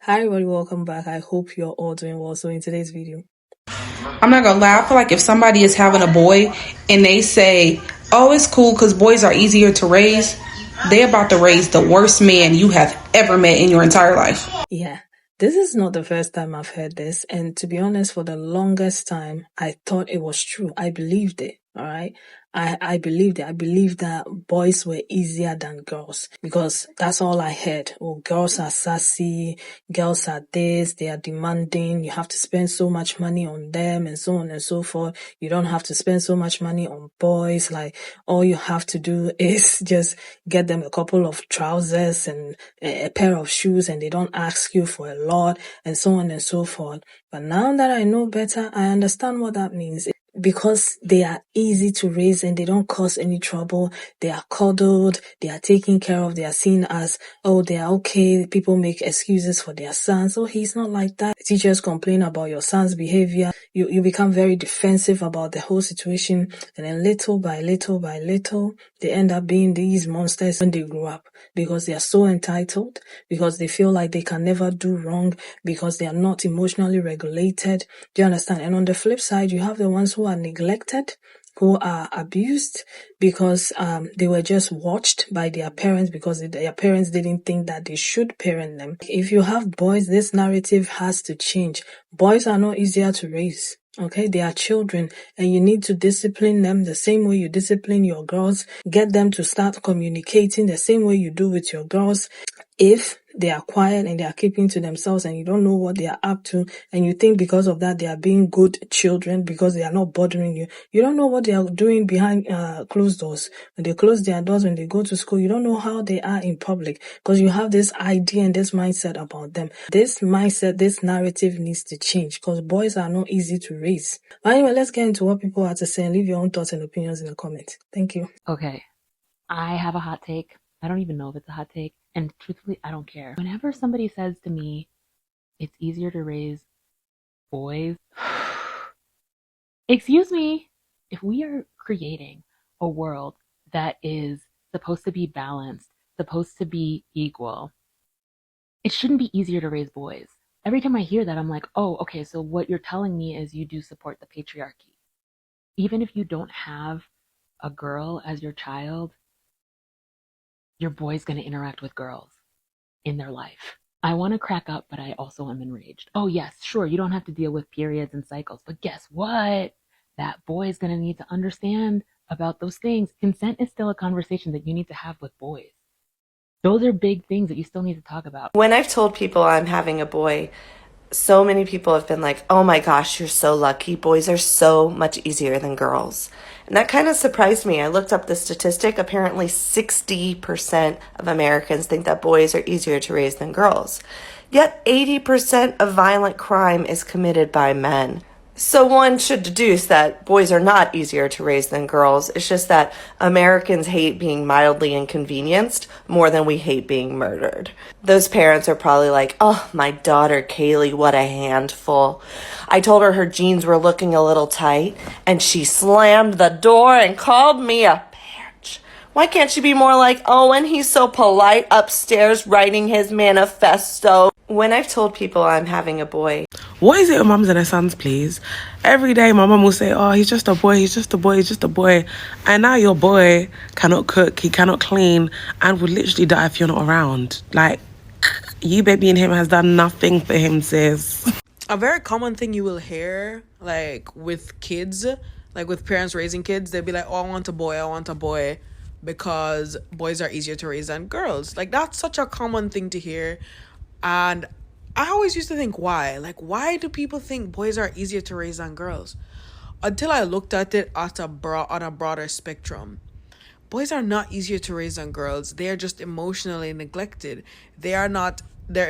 Hi everybody, welcome back. I hope you're all doing well. So in today's video, I'm not gonna lie, I feel like if somebody is having a boy and they say, oh, it's cool because boys are easier to raise, they about to raise the worst man you have ever met in your entire life. yeah, this is not the first time I've heard this. And to be honest, for the longest time, I thought it was true. I believed it. All right. I believed it. I believed that boys were easier than girls because that's all I heard. Oh, girls are sassy. Girls are this. They are demanding. You have to spend so much money on them and so on and so forth. You don't have to spend so much money on boys. Like all you have to do is just get them a couple of trousers and a pair of shoes and they don't ask you for a lot and so on and so forth. But now that I know better, I understand what that means. Because they are easy to raise and they don't cause any trouble. They are cuddled, they are taken care of, they are seen as, oh, they are okay. People make excuses for their sons. Oh, he's not like that. Teachers complain about your son's behavior. You become very defensive about the whole situation. And then little by little by little, they end up being these monsters when they grow up because they are so entitled, because they feel like they can never do wrong, because they are not emotionally regulated. Do you understand? And on the flip side, you have the ones who are neglected, who are abused because they were just watched by their parents because their parents didn't think that they should parent them. If you have boys, this narrative has to change. Boys are not easier to raise. Okay, they are children and you need to discipline them the same way you discipline your girls. Get them to start communicating the same way you do with your girls. If they are quiet and they are keeping to themselves and you don't know what they are up to and you think because of that they are being good children because they are not bothering you, you don't know what they are doing behind closed doors. When they close their doors, when they go to school, you don't know how they are in public because you have this idea and this mindset about them. This mindset, this narrative needs to change because boys are not easy to raise. But anyway, let's get into what people have to say and leave your own thoughts and opinions in the comments. Thank you. Okay, I have a hot take. I don't even know if it's a hot take. And truthfully, I don't care. Whenever somebody says to me, it's easier to raise boys, excuse me, if we are creating a world that is supposed to be balanced, supposed to be equal, it shouldn't be easier to raise boys. Every time I hear that, I'm like, oh, okay, so what you're telling me is you do support the patriarchy. Even if you don't have a girl as your child, your boy's going to interact with girls in their life. I want to crack up, but I also am enraged. Oh, yes, sure, you don't have to deal with periods and cycles, but guess what? That boy is going to need to understand about those things. Consent is still a conversation that you need to have with boys. Those are big things that you still need to talk about. When I've told people I'm having a boy, so many people have been like, oh my gosh, you're so lucky. Boys are so much easier than girls. And that kind of surprised me. I looked up the statistic. Apparently 60% of Americans think that boys are easier to raise than girls. Yet 80% of violent crime is committed by men. So one should deduce that boys are not easier to raise than girls. It's just that Americans hate being mildly inconvenienced more than we hate being murdered. Those parents are probably like, oh, my daughter Kaylee, what a handful. I told her her jeans were looking a little tight, and she slammed the door and called me a bitch. Why can't she be more like Owen? He's so polite upstairs writing his manifesto. When I've told people I'm having a boy, what is it with mums and their sons, please? Every day my mum will say, oh, he's just a boy, he's just a boy, he's just a boy. And now your boy cannot cook, he cannot clean, and would literally die if you're not around. Like, you babying him has done nothing for him, sis. A very common thing you will hear, like, with kids, like with parents raising kids, they'll be like, oh, I want a boy, because boys are easier to raise than girls. Like, that's such a common thing to hear. And I always used to think, why? Like, why do people think boys are easier to raise than girls? Until I looked at it on a broader spectrum. Boys are not easier to raise than girls. They are just emotionally neglected. Their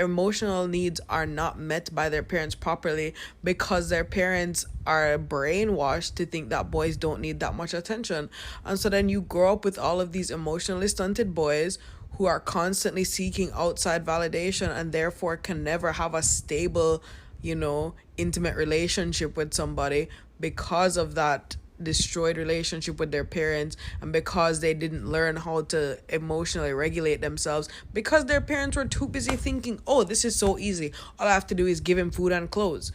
emotional needs are not met by their parents properly because their parents are brainwashed to think that boys don't need that much attention. And so then you grow up with all of these emotionally stunted boys who are constantly seeking outside validation and therefore can never have a stable, intimate relationship with somebody because of that destroyed relationship with their parents, and because they didn't learn how to emotionally regulate themselves, because their parents were too busy thinking, oh, this is so easy, all I have to do is give him food and clothes.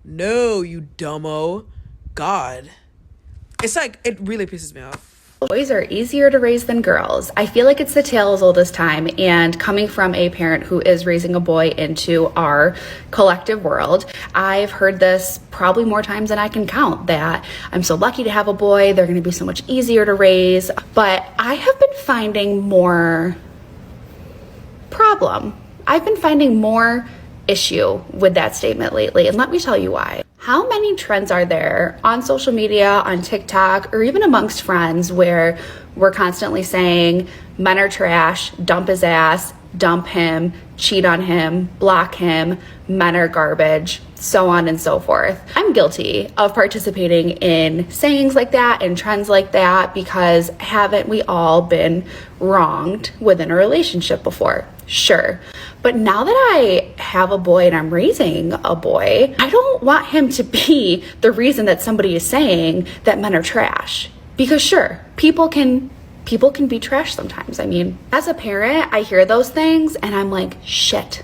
No, you dumbo. God. It's like, it really pisses me off. Boys are easier to raise than girls. I feel like it's the tale as old as time, and coming from a parent who is raising a boy into our collective world, I've heard this probably more times than I can count, that I'm so lucky to have a boy, they're going to be so much easier to raise. But I have been finding more problem. I've been finding more issue with that statement lately, and let me tell you why. How many trends are there on social media, on TikTok, or even amongst friends where we're constantly saying men are trash, dump his ass, dump him, cheat on him, block him, men are garbage, so on and so forth. I'm guilty of participating in sayings like that and trends like that, because haven't we all been wronged within a relationship before? Sure. But now that I have a boy and I'm raising a boy, I don't want him to be the reason that somebody is saying that men are trash. Because sure, people can be trash sometimes. I mean, as a parent, I hear those things and I'm like, shit.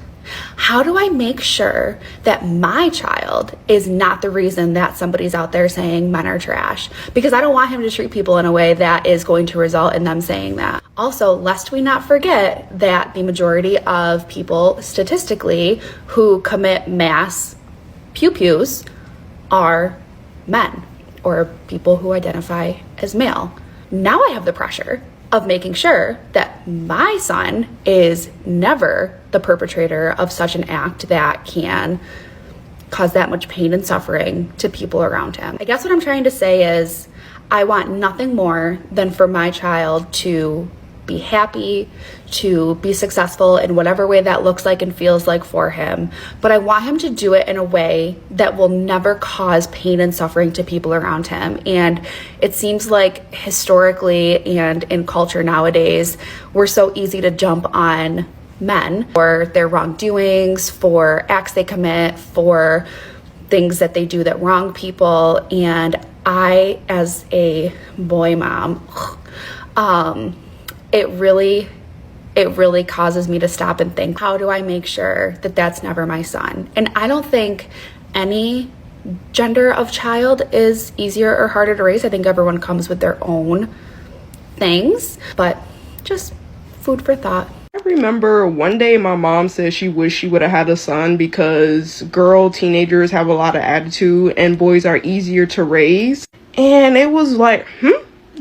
How do I make sure that my child is not the reason that somebody's out there saying men are trash? Because I don't want him to treat people in a way that is going to result in them saying that. Also, lest we not forget that the majority of people statistically who commit mass pew-pews are men or people who identify as male. Now I have the pressure of making sure that my son is never the perpetrator of such an act that can cause that much pain and suffering to people around him. I guess what I'm trying to say is I want nothing more than for my child to be happy, to be successful in whatever way that looks like and feels like for him. But I want him to do it in a way that will never cause pain and suffering to people around him. And it seems like historically and in culture nowadays, we're so easy to jump on men for their wrongdoings, for acts they commit, for things that they do that wrong people. And I, as a boy mom, it really causes me to stop and think, how do I make sure that that's never my son? And I don't think any gender of child is easier or harder to raise. I think everyone comes with their own things, but just food for thought. I remember one day my mom said she wished she would have had a son because teenagers have a lot of attitude and boys are easier to raise. And it was like,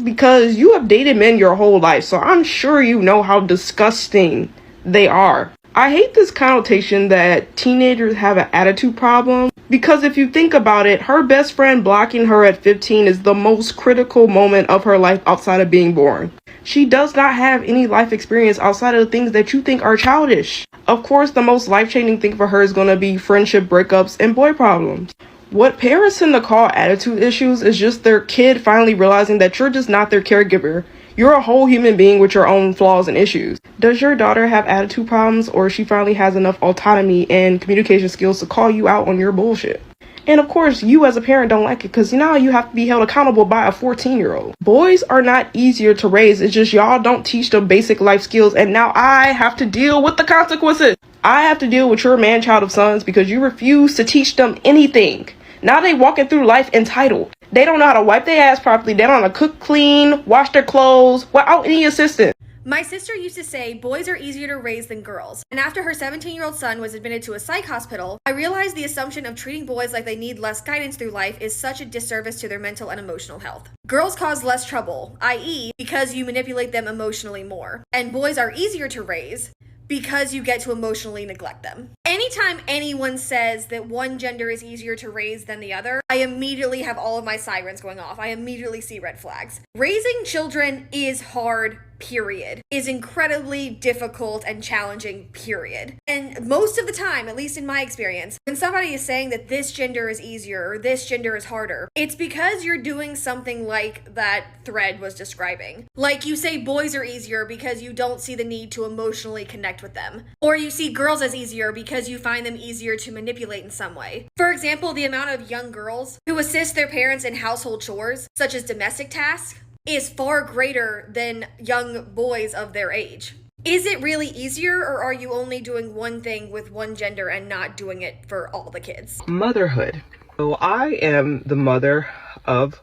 because you have dated men your whole life, so I'm sure you know how disgusting they are. I hate this connotation that teenagers have an attitude problem, because if you think about it, her best friend blocking her at 15 is the most critical moment of her life outside of being born. She does not have any life experience outside of the things that you think are childish. Of course, the most life-changing thing for her is going to be friendship breakups and boy problems. What parents tend to call attitude issues is just their kid finally realizing that you're just not their caregiver. You're a whole human being with your own flaws and issues. Does your daughter have attitude problems, or she finally has enough autonomy and communication skills to call you out on your bullshit? And of course, you as a parent don't like it because now you have to be held accountable by a 14-year-old. Boys are not easier to raise. It's just y'all don't teach them basic life skills, and now I have to deal with the consequences. I have to deal with your man-child of sons because you refuse to teach them anything. Now they walking through life entitled. They don't know how to wipe their ass properly. They don't know how to cook, clean, wash their clothes without any assistance. My sister used to say boys are easier to raise than girls. And after her 17-year-old son was admitted to a psych hospital, I realized the assumption of treating boys like they need less guidance through life is such a disservice to their mental and emotional health. Girls cause less trouble, i.e., because you manipulate them emotionally more. And boys are easier to raise because you get to emotionally neglect them. Anytime anyone says that one gender is easier to raise than the other, I immediately have all of my sirens going off. I immediately see red flags. Raising children is hard, period. Is incredibly difficult and challenging, period. And most of the time, at least in my experience, when somebody is saying that this gender is easier or this gender is harder, it's because you're doing something like that thread was describing. Like you say boys are easier because you don't see the need to emotionally connect with them. Or you see girls as easier because because you find them easier to manipulate in some way. For example, the amount of young girls who assist their parents in household chores, such as domestic tasks, is far greater than young boys of their age. Is it really easier, or are you only doing one thing with one gender and not doing it for all the kids? Motherhood. So I am the mother of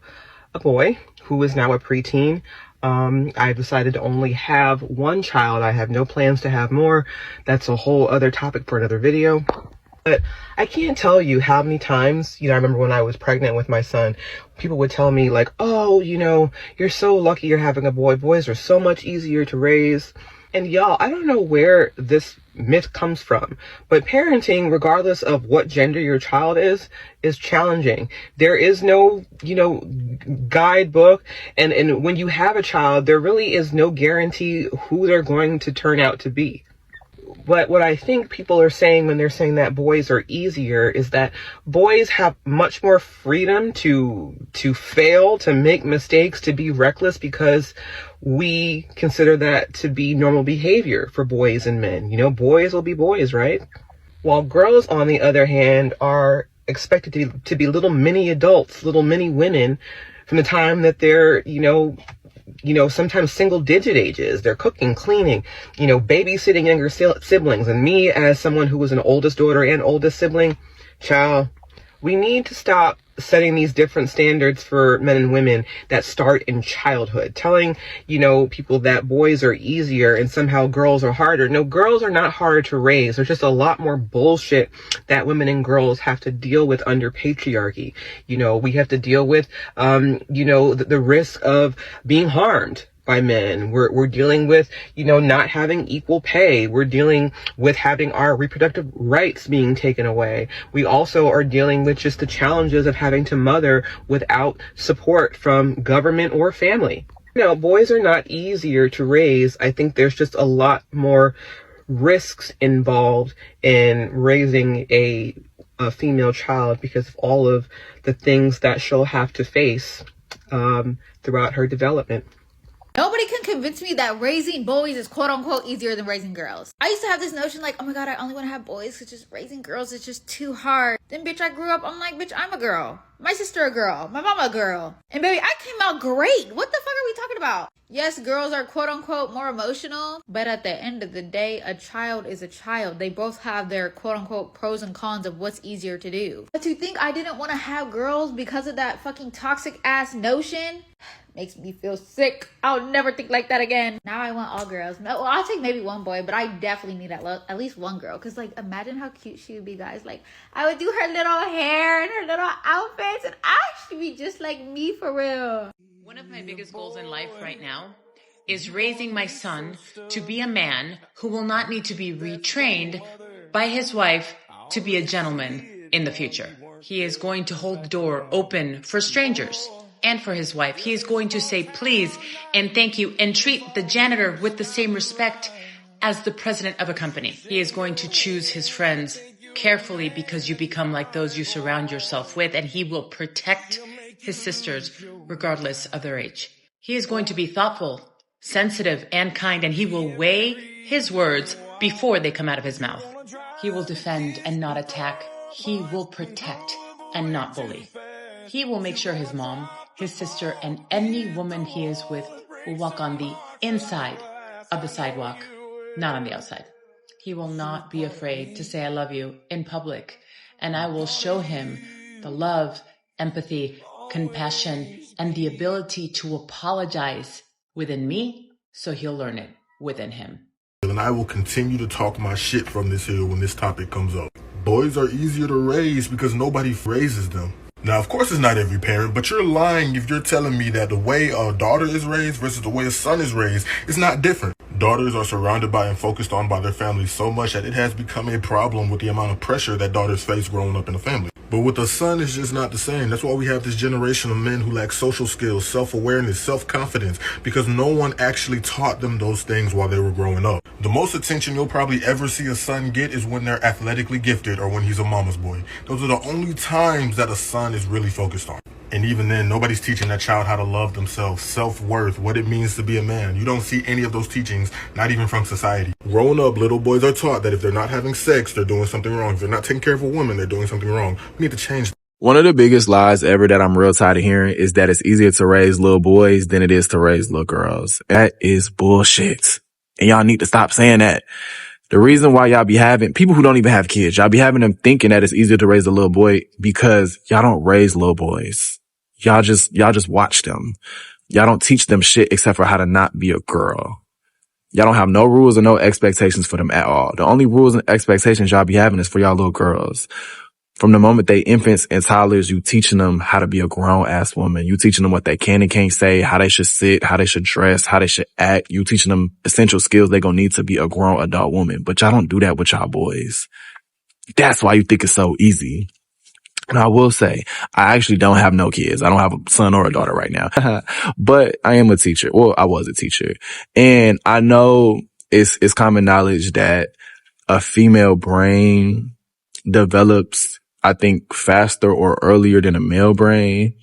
a boy who is now a preteen. I decided to only have one child. I have no plans to have more. That's a whole other topic for another video. But I can't tell you how many times, I remember when I was pregnant with my son, people would tell me like, oh, you're so lucky you're having a boy. Boys are so much easier to raise. And y'all, I don't know where this myth comes from, but parenting, regardless of what gender your child is challenging. There is no, guidebook. And when you have a child, there really is no guarantee who they're going to turn out to be. But what I think people are saying when they're saying that boys are easier is that boys have much more freedom to fail, to make mistakes, to be reckless, because we consider that to be normal behavior for boys and men. Boys will be boys, right? While girls, on the other hand, are expected to be little mini adults, little mini women from the time that they're, sometimes single digit ages. They're cooking, cleaning, babysitting younger siblings. And me, as someone who was an oldest daughter and oldest sibling, child, we need to stop setting these different standards for men and women that start in childhood. Telling, people that boys are easier and somehow girls are harder. No, girls are not harder to raise. There's just a lot more bullshit that women and girls have to deal with under patriarchy. We have to deal with, the risk of being harmed by men. We're dealing with, not having equal pay. We're dealing with having our reproductive rights being taken away. We also are dealing with just the challenges of having to mother without support from government or family. Boys are not easier to raise. I think there's just a lot more risks involved in raising a female child because of all of the things that she'll have to face throughout her development. Nobody can convince me that raising boys is quote unquote easier than raising girls. I used to have this notion like, oh my god, I only want to have boys because just raising girls is just too hard. Then bitch, I grew up, I'm like, bitch, I'm a girl. My sister a girl. My mama a girl. And baby, I came out great. What the fuck are we talking about? Yes, girls are quote unquote more emotional, but at the end of the day, a child is a child. They both have their quote unquote pros and cons of what's easier to do. But to think I didn't want to have girls because of that fucking toxic ass notion makes me feel sick. I'll never think like that again. Now I want all girls. Well, I'll take maybe one boy, but I definitely need at least one girl. Because, like, imagine how cute she would be, guys. Like, I would do her little hair and her little outfits, and she'd be just like me for real. One of my biggest goals in life right now is raising my son to be a man who will not need to be retrained by his wife to be a gentleman in the future. He is going to hold the door open for strangers. And for his wife, he is going to say please and thank you and treat the janitor with the same respect as the president of a company. He is going to choose his friends carefully because you become like those you surround yourself with, and he will protect his sisters regardless of their age. He is going to be thoughtful, sensitive, and kind, and he will weigh his words before they come out of his mouth. He will defend and not attack. He will protect and not bully. He will make sure his mom, his sister, and any woman he is with will walk on the inside of the sidewalk, not on the outside. He will not be afraid to say I love you in public, and I will show him the love, empathy, compassion, and the ability to apologize within me, so he'll learn it within him. And I will continue to talk my shit from this hill when this topic comes up. Boys are easier to raise because nobody raises them. Now, of course, it's not every parent, but you're lying if you're telling me that the way a daughter is raised versus the way a son is raised is not different. Daughters are surrounded by and focused on by their families so much that it has become a problem with the amount of pressure that daughters face growing up in a family. But with a son, it's just not the same. That's why we have this generation of men who lack social skills, self-awareness, self-confidence, because no one actually taught them those things while they were growing up. The most attention you'll probably ever see a son get is when they're athletically gifted or when he's a mama's boy. Those are the only times that a son is really focused on. And even then, nobody's teaching that child how to love themselves, self-worth, what it means to be a man. You don't see any of those teachings, not even from society. Growing up, little boys are taught that if they're not having sex, they're doing something wrong. If they're not taking care of a woman, they're doing something wrong. We need to change that. One of the biggest lies ever that I'm real tired of hearing is that it's easier to raise little boys than it is to raise little girls. That is bullshit. And y'all need to stop saying that. The reason why y'all be having people who don't even have kids, y'all be having them thinking that it's easier to raise a little boy because y'all don't raise little boys. Y'all just watch them. Y'all don't teach them shit except for how to not be a girl. Y'all don't have no rules or no expectations for them at all. The only rules and expectations y'all be having is for y'all little girls. From the moment they infants and toddlers, you teaching them how to be a grown ass woman. You teaching them what they can and can't say, how they should sit, how they should dress, how they should act. You teaching them essential skills they're gonna need to be a grown adult woman. But y'all don't do that with y'all boys. That's why you think it's so easy. And I will say, I actually don't have no kids. I don't have a son or a daughter right now, but I am a teacher. Well, I was a teacher, and I know it's common knowledge that a female brain develops, I think, faster or earlier than a male brain.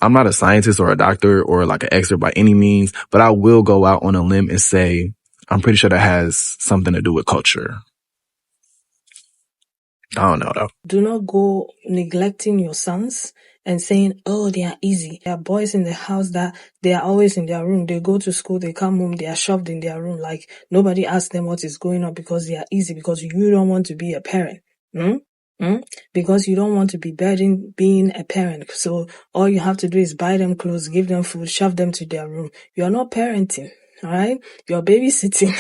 I'm not a scientist or a doctor or like an expert by any means, but I will go out on a limb and say, I'm pretty sure that has something to do with culture. I don't know though. Do not go neglecting your sons and saying, oh, they are easy. There are boys in the house that they are always in their room. They go to school, they come home, they are shoved in their room. Like nobody asks them what is going on because they are easy, because you don't want to be a parent. Because you don't want to be burdened being a parent. So all you have to do is buy them clothes, give them food, shove them to their room. You're not parenting. All right. You're babysitting.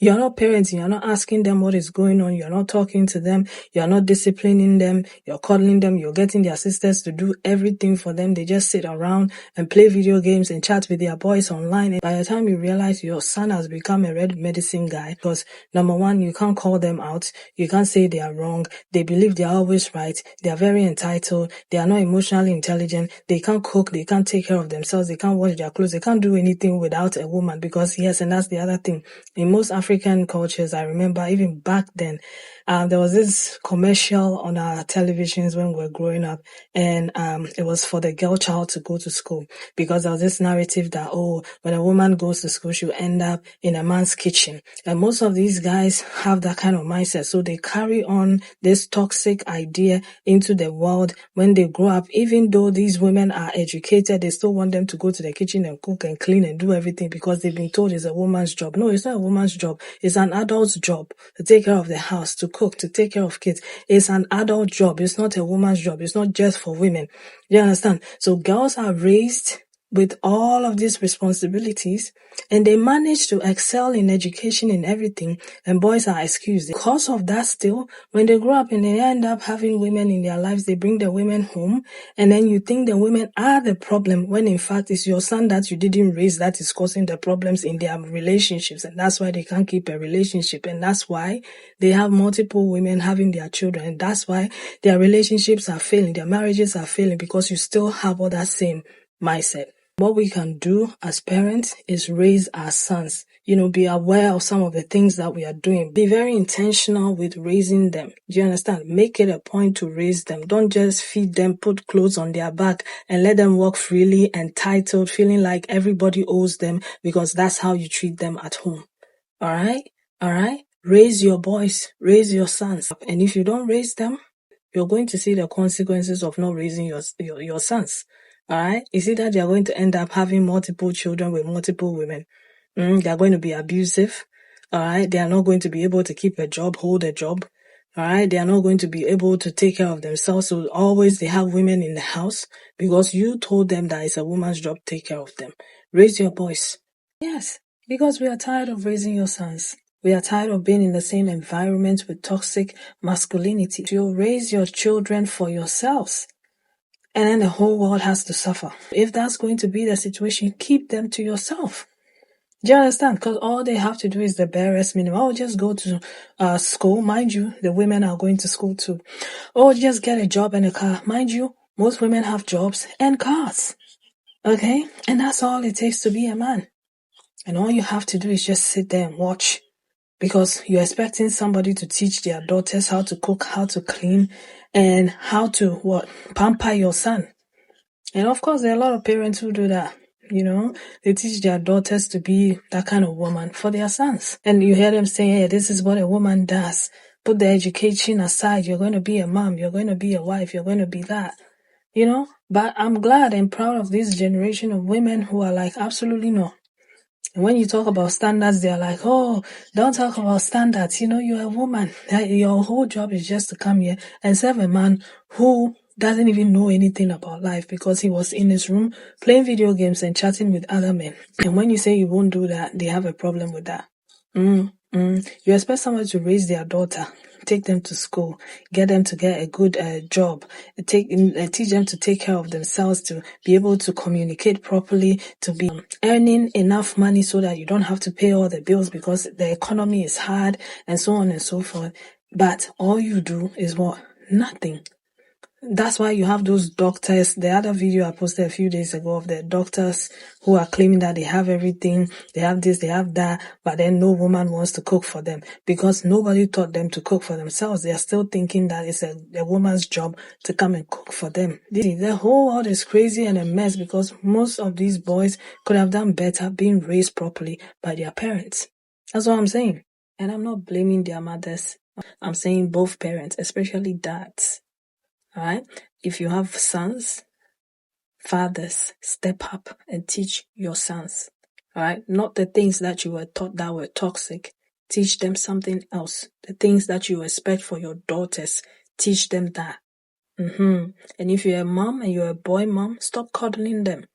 You're not parenting. You're not asking them what is going on. You're not talking to them. You're not disciplining them. You're cuddling them. You're getting their sisters to do everything for them. They just sit around and play video games and chat with their boys online. And by the time you realize your son has become a red medicine guy, because number one, you can't call them out. You can't say they are wrong. They believe they are always right. They are very entitled. They are not emotionally intelligent. They can't cook. They can't take care of themselves. They can't wash their clothes. They can't do anything without a woman. Because yes, and that's the other thing. In most African cultures, I remember even back then, there was this commercial on our televisions when we were growing up, and it was for the girl child to go to school, because there was this narrative that, oh, when a woman goes to school, she'll end up in a man's kitchen. And most of these guys have that kind of mindset, so they carry on this toxic idea into the world when they grow up. Even though these women are educated, they still want them to go to the kitchen and cook and clean and do everything because they've been told it's a woman's job. No, it's not a woman's job. It's an adult's job to take care of the house, to cook, to take care of kids. It's an adult job. It's not a woman's job. It's not just for women. You understand? So girls are raised with all of these responsibilities, and they manage to excel in education and everything, and boys are excused. Because of that, still, when they grow up and they end up having women in their lives, they bring the women home, and then you think the women are the problem, when in fact it's your son that you didn't raise that is causing the problems in their relationships, and that's why they can't keep a relationship, and that's why they have multiple women having their children, and that's why their relationships are failing, their marriages are failing, because you still have all that same mindset. What we can do as parents is raise our sons. Be aware of some of the things that we are doing. Be very intentional with raising them. Do you understand? Make it a point to raise them. Don't just feed them, put clothes on their back, and let them walk freely, entitled, feeling like everybody owes them, because that's how you treat them at home. All right? Raise your boys, raise your sons. And if you don't raise them, you're going to see the consequences of not raising your sons. All right? You see that they're going to end up having multiple children with multiple women. They're going to be abusive. All right? They are not going to be able to keep a job, hold a job. All right? They are not going to be able to take care of themselves. So always they have women in the house because you told them that it's a woman's job to take care of them. Raise your boys. Yes, because we are tired of raising your sons. We are tired of being in the same environment with toxic masculinity. You raise your children for yourselves, and then the whole world has to suffer. If that's going to be the situation, keep them to yourself. Do you understand? Because all they have to do is the barest minimum. Oh, just go to school. Mind you, the women are going to school too. Oh, just get a job and a car. Mind you, most women have jobs and cars. Okay? And that's all it takes to be a man. And all you have to do is just sit there and watch. Because you're expecting somebody to teach their daughters how to cook, how to clean, and how to pamper your son. And of course, there are a lot of parents who do that. You know, they teach their daughters to be that kind of woman for their sons. And you hear them saying, hey, this is what a woman does. Put the education aside. You're going to be a mom. You're going to be a wife. You're going to be that. You know, but I'm glad and proud of this generation of women who are like, absolutely no. And when you talk about standards, they're like, oh, don't talk about standards. You know, you're a woman. Your whole job is just to come here and serve a man who doesn't even know anything about life because he was in his room playing video games and chatting with other men. And when you say you won't do that, they have a problem with that. You expect someone to raise their daughter, take them to school, get them to get a good job, teach them to take care of themselves, to be able to communicate properly, to be earning enough money so that you don't have to pay all the bills because the economy is hard and so on and so forth. But all you do is what? Nothing. That's why you have those doctors. The other video I posted a few days ago of the doctors who are claiming that they have everything, they have this, they have that, but then no woman wants to cook for them because nobody taught them to cook for themselves. They are still thinking that it's a woman's job to come and cook for them. The whole world is crazy and a mess because most of these boys could have done better being raised properly by their parents. That's what I'm saying. And I'm not blaming their mothers. I'm saying both parents, especially dads. Alright? If you have sons, fathers, step up and teach your sons. Alright? Not the things that you were taught that were toxic. Teach them something else. The things that you expect for your daughters, teach them that. And if you're a mom and you're a boy mom, stop coddling them.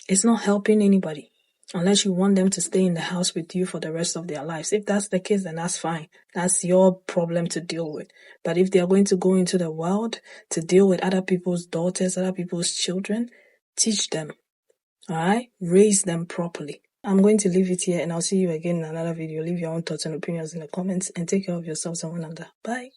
It's not helping anybody. Unless you want them to stay in the house with you for the rest of their lives. If that's the case, then that's fine. That's your problem to deal with. But if they are going to go into the world to deal with other people's daughters, other people's children, teach them. Alright? Raise them properly. I'm going to leave it here and I'll see you again in another video. Leave your own thoughts and opinions in the comments and take care of yourselves and one another. Bye.